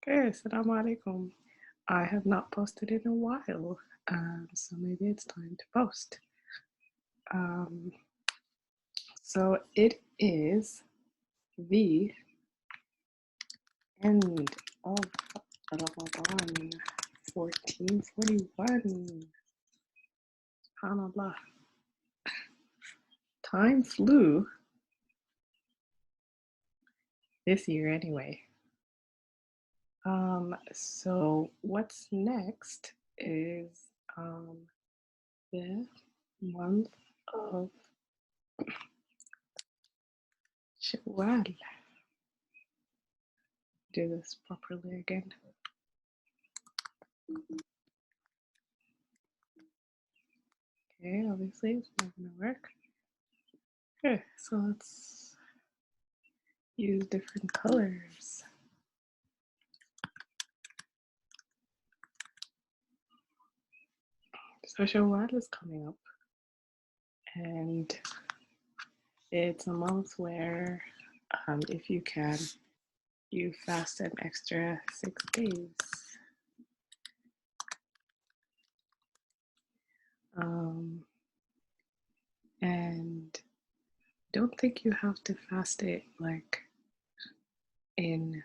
Okay, assalamu alaikum. I have not posted in a while, so maybe it's time to post. Um, so it is the end of Ramadan 1441. SubhanAllah. Time flew this year anyway. So what's next is the month of Shawwal. Do this properly again. Okay, obviously it's not gonna work. Okay, so let's use different colors. So Shawwal is coming up, and it's a month where, if you can, you fast an extra 6 days. And don't think you have to fast it like in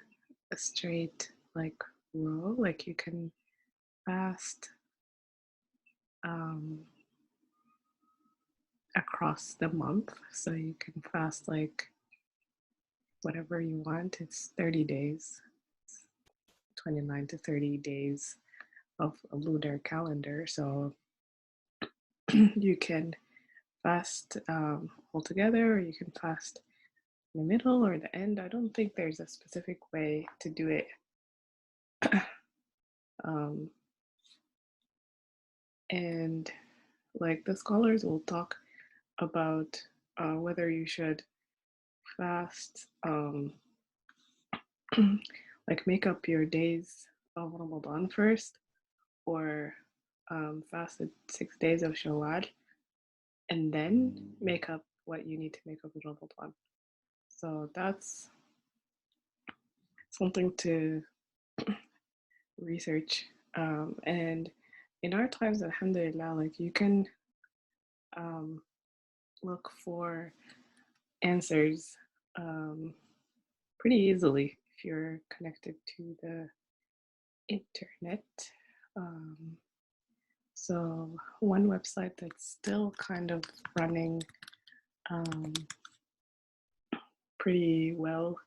a straight like row. Like you can fast um, across the month. So you can fast like whatever you want. It's 30 days, 29 to 30 days of a lunar calendar. So you can fast altogether, or you can fast in the middle or the end. I don't think there's a specific way to do it. um, and like the scholars will talk about whether you should fast, like make up your days of Ramadan first, or fast the 6 days of Shawwal, and then make up what you need to make up in Ramadan. So that's something to research. And in our times, alhamdulillah, like you can um, look for answers pretty easily if you're connected to the internet. Um, so one website that's still kind of running pretty well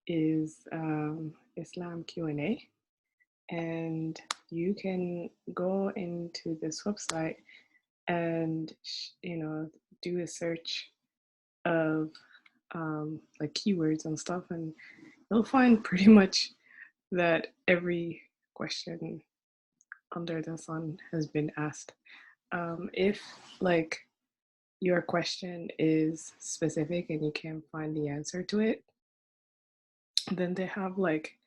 is Islam Q&A, and you can go into this website and do a search of like keywords and stuff, and you'll find pretty much that every question under the sun has been asked. If like your question is specific and you can't find the answer to it, then they have like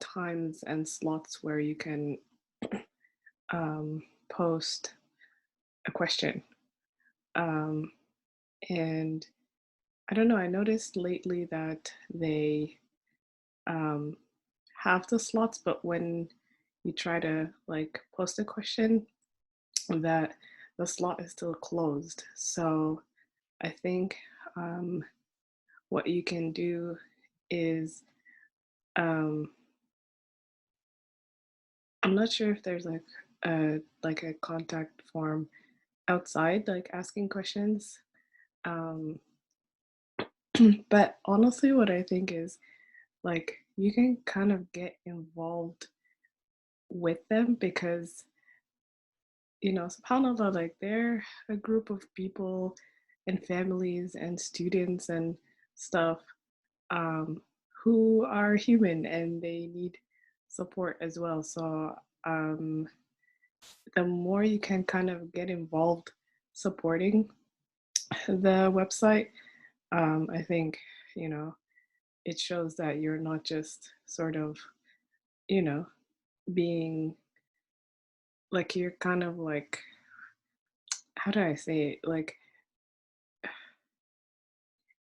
times and slots where you can post a question. And I don't know, I noticed lately that they have the slots, but when you try to like post a question, that the slot is still closed. So I think what you can do is um, I'm not sure if there's like a contact form outside, like asking questions. Um, but honestly, what I think is like you can kind of get involved with them because subhanallah, like they're a group of people and families and students and stuff um, who are human and they need support as well. So the more you can kind of get involved supporting the website, I think, you know, it shows that you're not just sort of, you know, being like you're kind of like, how do I say it? Like,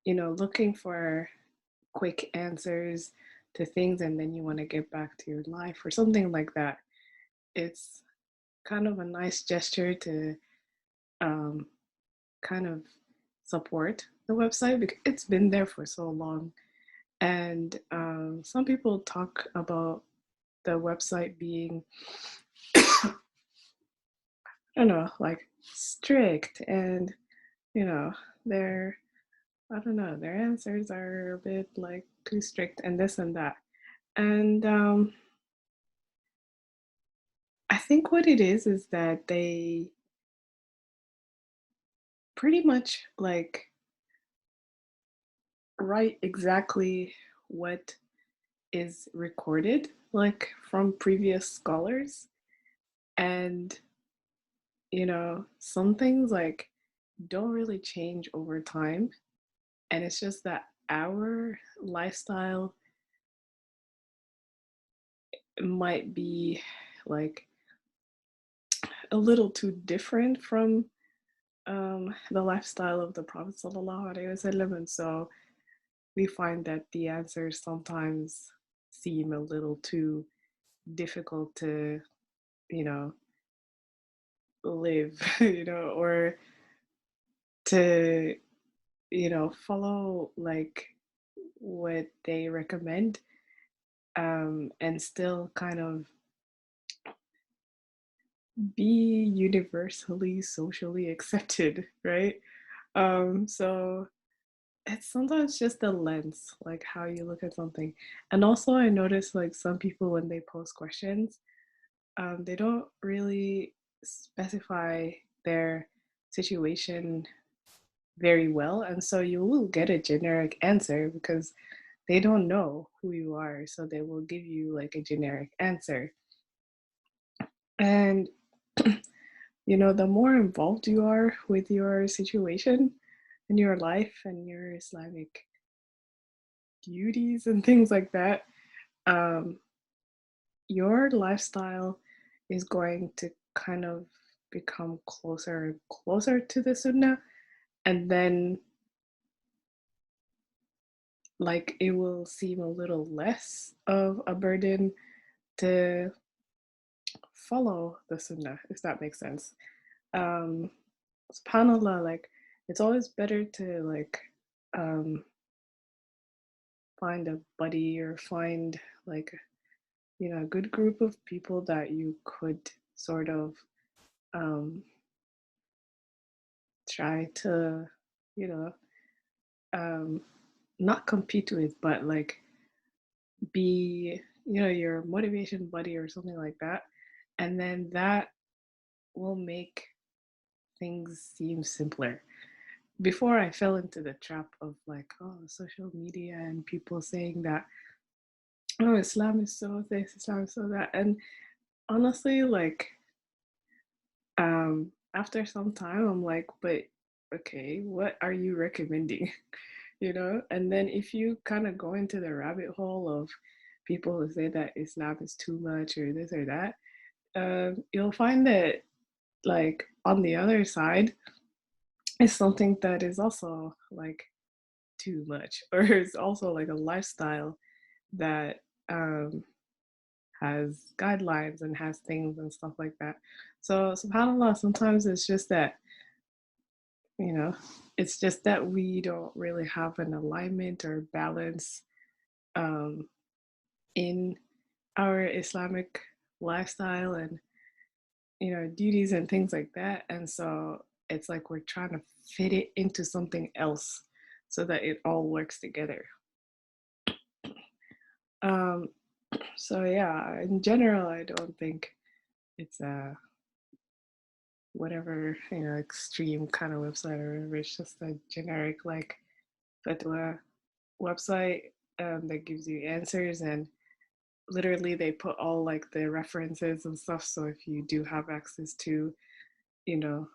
looking for quick answers to things and then you want to get back to your life or something like that. It's kind of a nice gesture to um, kind of support the website because it's been there for so long. And some people talk about the website being, I don't know, like strict and, you know, their, I don't know, their answers are a bit like too strict and this and that. And I think what it is that they pretty much like write exactly what is recorded, like from previous scholars. And, some things like don't really change over time. And it's just that our lifestyle might be like a little too different from the lifestyle of the Prophet sallallahu alaihi wasallam, and so we find that the answers sometimes seem a little too difficult to, you know, live, or to, follow like what they recommend, and still kind of be universally socially accepted, right? So it's sometimes just the lens, like how you look at something. And also, I notice like some people when they post questions, they don't really specify their situation very well. And so you will get a generic answer because they don't know who you are. So they will give you like a generic answer. And, the more involved you are with your situation and your life and your Islamic duties and things like that, um, your lifestyle is going to kind of become closer and closer to the Sunnah. And then, like, it will seem a little less of a burden to follow the Sunnah, if that makes sense. Um, SubhanAllah, like, it's always better to, like, um, find a buddy or find, like, a good group of people that you could sort of um, try to, you know, um, not compete with, but like be, your motivation buddy or something like that. And then that will make things seem simpler. Before I fell into the trap of like, oh, social media and people saying that, oh, Islam is so this, Islam is so that. And honestly, like, after some time, I'm like, but okay, what are you recommending? And then if you kind of go into the rabbit hole of people who say that Islam is too much or this or that, you'll find that like on the other side is something that is also like too much or is also like a lifestyle that has guidelines and has things and stuff like that. So subhanallah, sometimes it's just that, you know it's just that we don't really have an alignment or balance um, in our Islamic lifestyle and duties and things like that. And so it's like we're trying to fit it into something else so that it all works together. Um, so yeah, in general, I don't think it's a whatever extreme kind of website or whatever. It's just a generic like fatwa website that gives you answers, and literally they put all like the references and stuff. So if you do have access to you know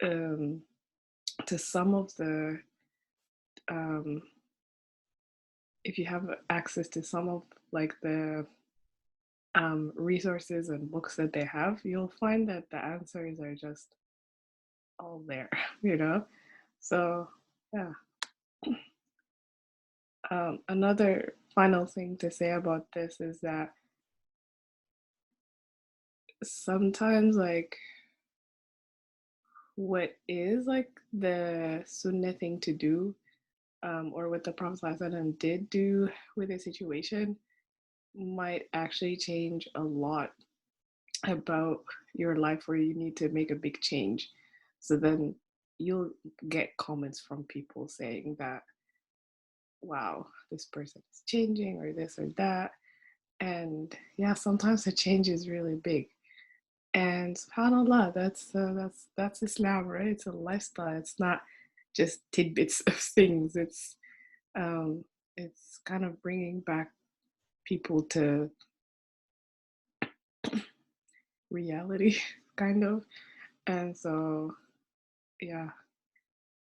um, to some of the um, if you have access to some of like the resources and books that they have, you'll find that the answers are just all there. So yeah. Another final thing to say about this is that sometimes, like, what is like the sunnah thing to do, or what the Prophet ﷺ did do with a situation, might actually change a lot about your life where you need to make a big change. So then you'll get comments from people saying that, wow, this person is changing or this or that. And yeah, sometimes the change is really big. And subhanAllah, that's Islam, right? It's a lifestyle. It's not just tidbits of things. Um, it's kind of bringing back people to reality, kind of. And so, yeah,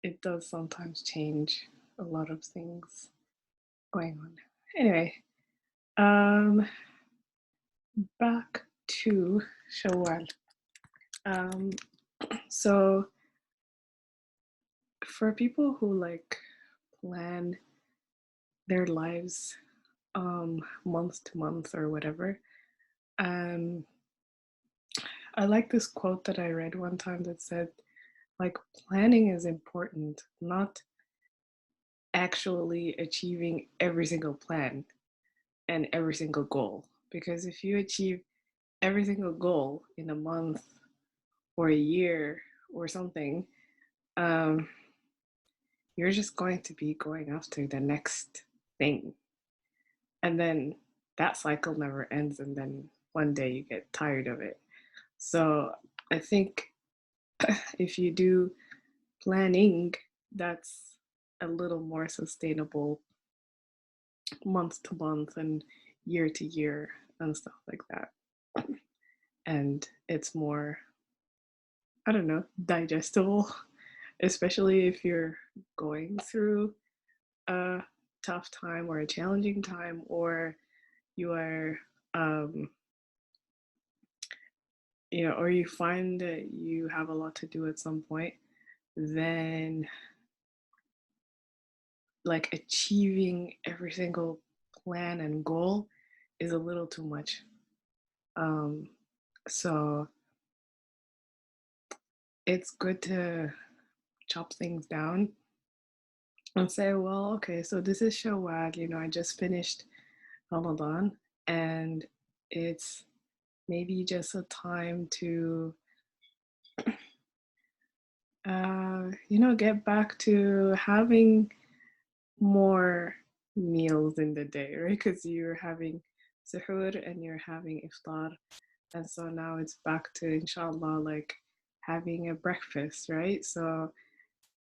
it does sometimes change a lot of things going on. Anyway, um, back to Shawwal. Um, so for people who like plan their lives month to month or whatever, um, I like this quote that I read one time that said, like, planning is important, not actually achieving every single plan and every single goal. Because if you achieve every single goal in a month or a year or something, um, you're just going to be going after the next thing. And then that cycle never ends. And then one day you get tired of it. So I think if you do planning, that's a little more sustainable month to month and year to year and stuff like that. And it's more, I don't know, digestible, especially if you're going through a tough time or a challenging time, or you are, um, or you find that you have a lot to do at some point, then like achieving every single plan and goal is a little too much. Um, so it's good to chop things down and say, well, okay, so this is Shawwal, I just finished Ramadan, and it's maybe just a time to, get back to having more meals in the day, right? Because you're having suhoor and you're having iftar. And so now it's back to, inshallah, like having a breakfast, right? So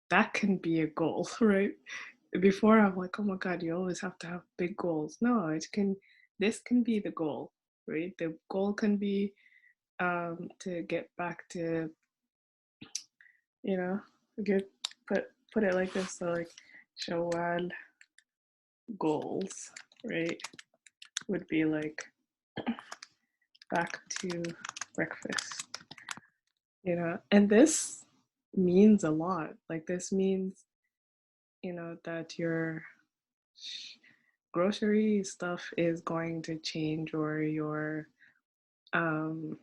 that can be a goal, right? Before I'm like, oh my God, you always have to have big goals. No, this can be the goal, right? The goal can be to get back to, you know, get put it like this. So like Shawwal goals, right? Would be like back to breakfast, and this means a lot. Like this means, that your grocery stuff is going to change, or your, um,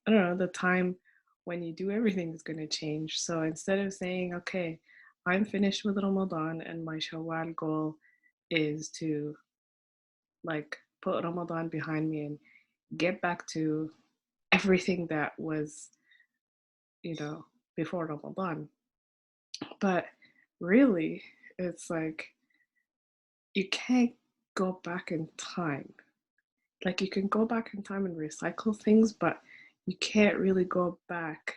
I don't know, the time when you do everything is going to change. So instead of saying, okay, I'm finished with Ramadan and my Shawwal goal is to like put Ramadan behind me and get back to everything that was, you know, before Ramadan. But really, it's like you can't go back in time. Like you can go back in time and recycle things, but you can't really go back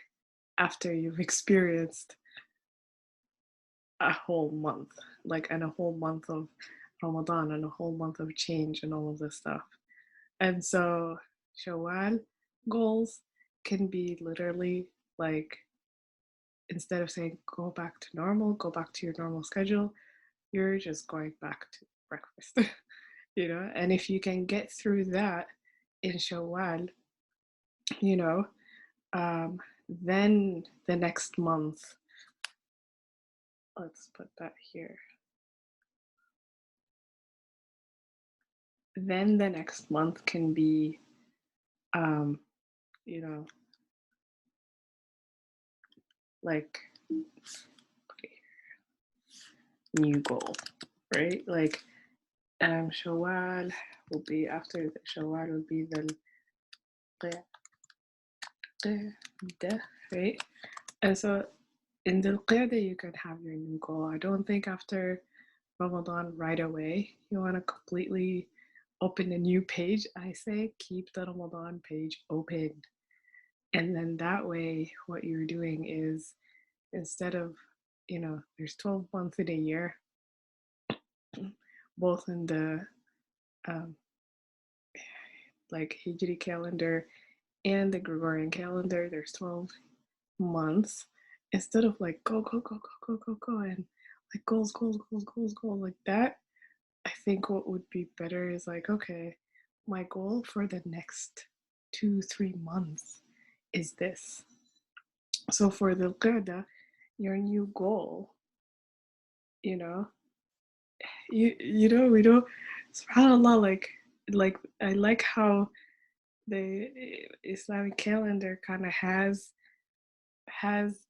after you've experienced a whole month, like, and a whole month of Ramadan and a whole month of change and all of this stuff. And so Shawwal goals can be literally like, instead of saying go back to normal, go back to your normal schedule, you're just going back to breakfast, And if you can get through that in Shawwal, you know, then the next month, let's put that here. then the next month can be, um, you know, like okay, new goal, right? Like Shawwal will be after the Shawwal will be the Qa'dah, right? And so in the Qa'dah you can have your new goal. I don't think after Ramadan right away you want to completely open a new page. I say keep the Ramadan page open. And then that way, what you're doing is instead of, there's 12 months in a year, both in the um, like Hijri calendar and the Gregorian calendar, there's 12 months. Instead of like go, go, go, go, go, go, go, and like goals, goals, goals, goals, goals, like that, I think what would be better is like, okay, my goal for the next 2, 3 months is this. So for the Qa'dah, your new goal, you know, we don't, subhanAllah, like I like how the Islamic calendar kind of has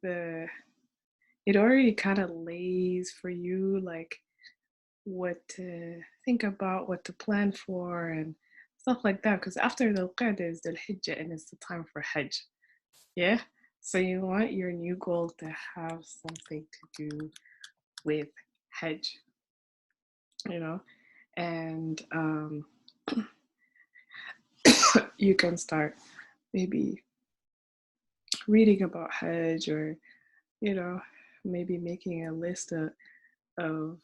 the it already kind of lays for you like what to think about, what to plan for, and stuff like that. Because after the Qa'dah is the Hijjah and it's the time for Hajj. Yeah. So you want your new goal to have something to do with Hajj, you know, and you can start maybe reading about Hajj or, you know, maybe making a list of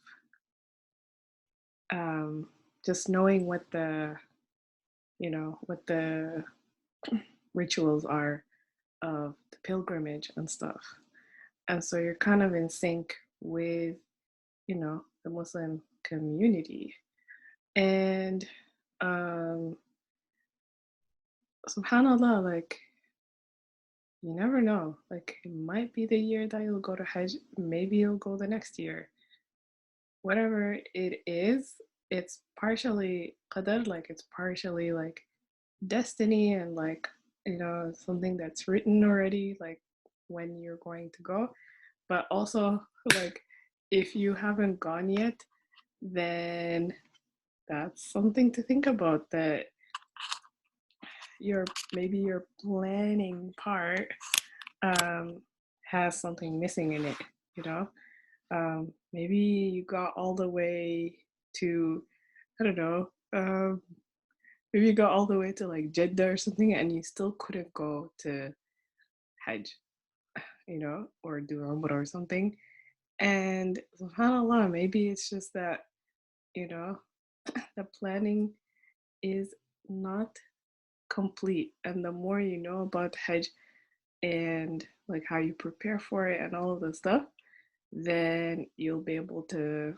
just knowing what the rituals are of the pilgrimage and stuff. And so you're kind of in sync with, the Muslim community. And subhanallah, like you never know. Like it might be the year that you'll go to Hajj, maybe you'll go the next year. Whatever it is, it's partially qadar, like it's partially like destiny and like, something that's written already, like when you're going to go. But also like if you haven't gone yet, then that's something to think about, that your maybe your planning part has something missing in it, you know. Maybe you got all the way to, I don't know, maybe you got all the way to like Jeddah or something and you still couldn't go to Hajj, or do Umrah or something. And subhanAllah, maybe it's just that, you know, the planning is not complete. And the more you know about Hajj and like how you prepare for it and all of the stuff, then you'll be able to,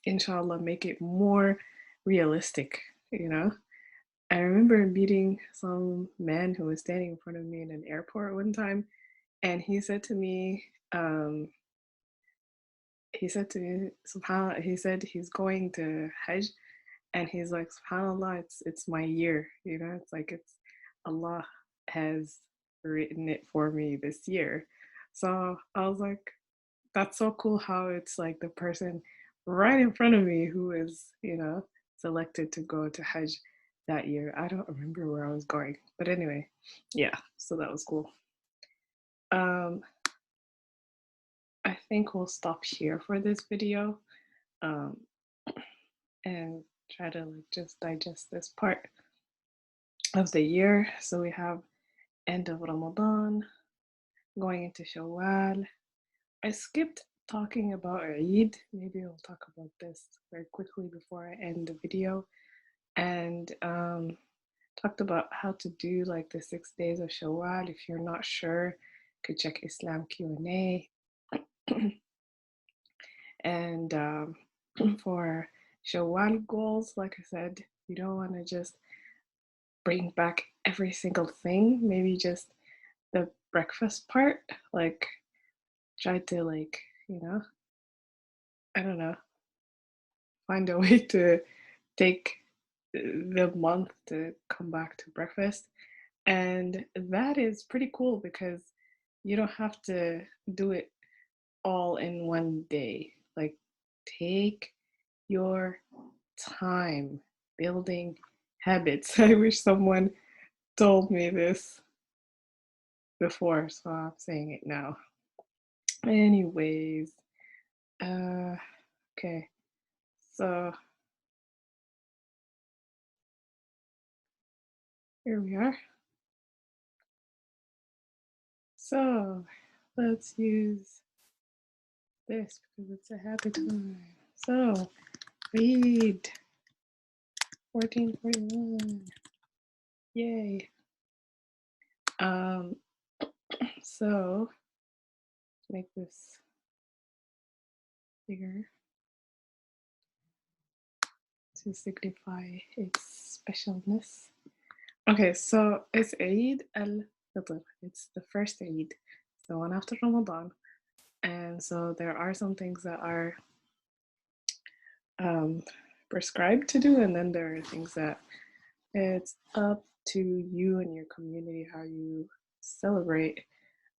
inshallah, make it more realistic, you know? I remember meeting some man who was standing in front of me in an airport one time, and um, subhanAllah, he said he's going to Hajj, and he's like, subhanAllah, it's my year, it's like it's Allah has written it for me this year. So I was like, that's so cool how it's like the person right in front of me who is, selected to go to Hajj that year. I don't remember where I was going, but anyway, yeah, so that was cool. Um, I think we'll stop here for this video, um, and try to like just digest this part of the year. So we have end of Ramadan, going into Shawwal. I skipped talking about Eid. Maybe I'll talk about this very quickly before I end the video. And talked about how to do like the 6 days of Shawwal. If you're not sure, could check Islam Q&A. And for Shawwal goals, like I said, you don't want to just bring back every single thing. Maybe just the breakfast part. Like try to I don't know, find a way to take the month to come back to breakfast. And that is pretty cool because you don't have to do it all in one day. Like, take your time building habits. I wish someone told me this before, so I'm saying it now. Anyways, uh, okay, so here we are. So let's use this because it's a happy time. So read 1441. Yay. Um, so make this bigger to signify its specialness. Okay, so it's Eid al-Fitr. It's the first Eid, the one after Ramadan. And so there are some things that are um, prescribed to do, and then there are things that it's up to you and your community how you celebrate.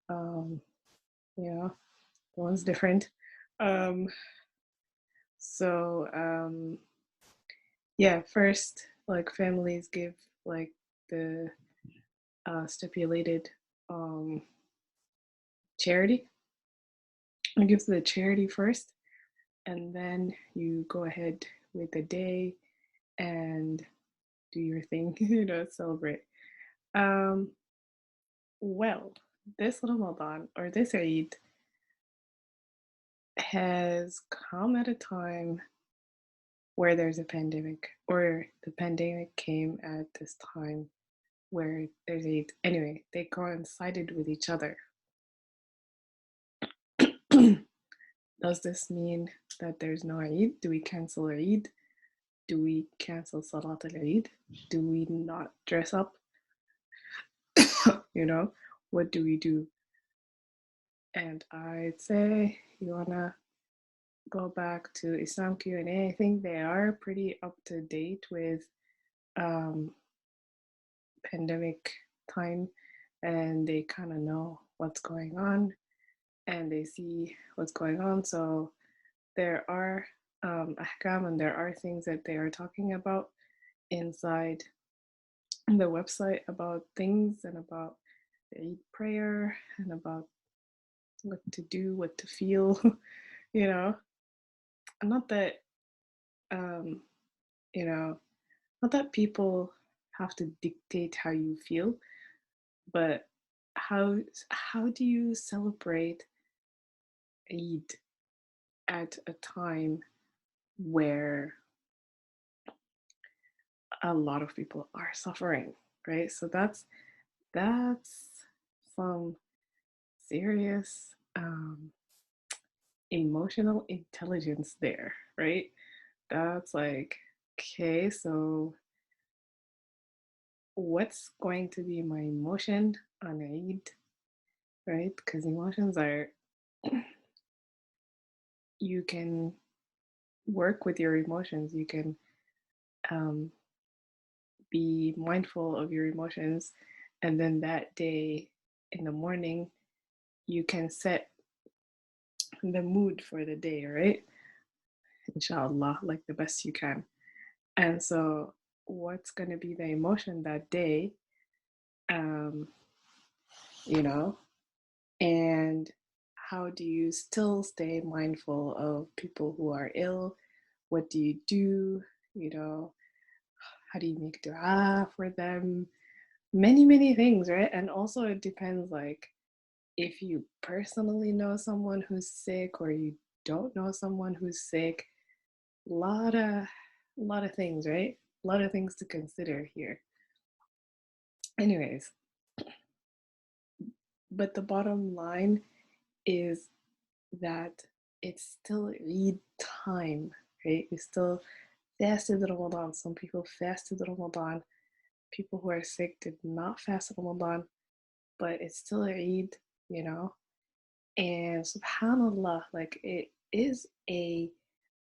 Um, you know, everyone's different. Um, so yeah, first, like families give like the stipulated um, charity. You give the charity first, and then you go ahead with the day and do your thing, celebrate. Um, well, this Ramadan or this Eid has come at a time where there's a pandemic, or the pandemic came at this time where there's Eid. Anyway, they coincided with each other. Does this mean that there's no Eid? Do we cancel Eid? Do we cancel Salat al Eid? Do we not dress up? you know, what do we do? And I'd say you wanna go back to Islam Q&A. I think they are pretty up to date with um, pandemic time, and they kind of know what's going on and they see what's going on. So there are ahkam, and there are things that they are talking about inside the website about things and about the Eid prayer and about what to do, what to feel, you know. Not that um, you know, not that people have to dictate how you feel, but how do you celebrate Eid at a time where a lot of people are suffering, right? So that's some serious emotional intelligence there, right? That's like, okay, so what's going to be my emotion on Eid, right? Because emotions are, you can work with your emotions. You can um, be mindful of your emotions. And then that day in the morning, you can set the mood for the day, right? Inshallah, like the best you can. And so, what's going to be the emotion that day? Um, you know, and how do you still stay mindful of people who are ill? What do you do? You know, how do you make dua for them? Many things, right? And also, it depends, like, if you personally know someone who's sick or you don't know someone who's sick. A lot of things, right? A lot of things to consider here. Anyways, but the bottom line is that it's still Eid time, right? We still fasted Ramadan. Some people fasted Ramadan. People who are sick did not fast Ramadan, but it's still Eid, you know? And subhanallah, like, it is a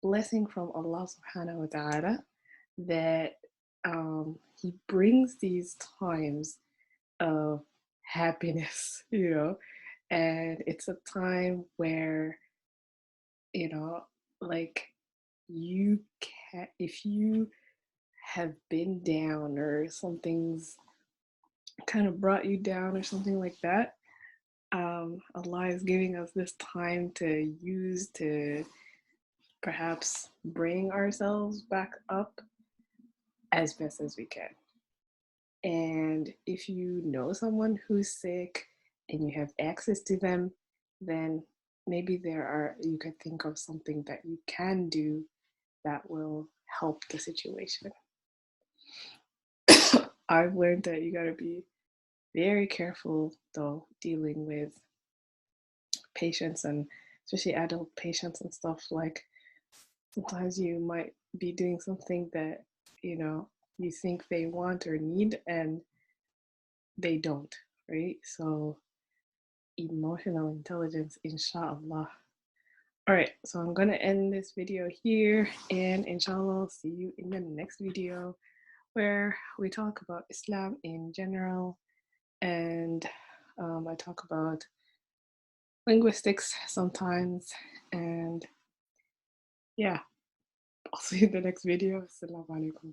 blessing from Allah subhanahu wa ta'ala that he brings these times of happiness, and it's a time where, you know, like you can if you have been down or something's kind of brought you down or something like that, Allah is giving us this time to use to perhaps bring ourselves back up as best as we can. And if you know someone who's sick and you have access to them, then maybe you could think of something that you can do that will help the situation. I've learned that you got to be very careful though dealing with patients, and especially adult patients and stuff. Like sometimes you might be doing something that, you know, you think they want or need and they don't, right? So emotional intelligence, inshallah. All right, so I'm gonna end this video here, and inshallah I'll see you in the next video where we talk about Islam in general, and I talk about linguistics sometimes, and yeah, I'll see you in the next video. Assalamu alaikum.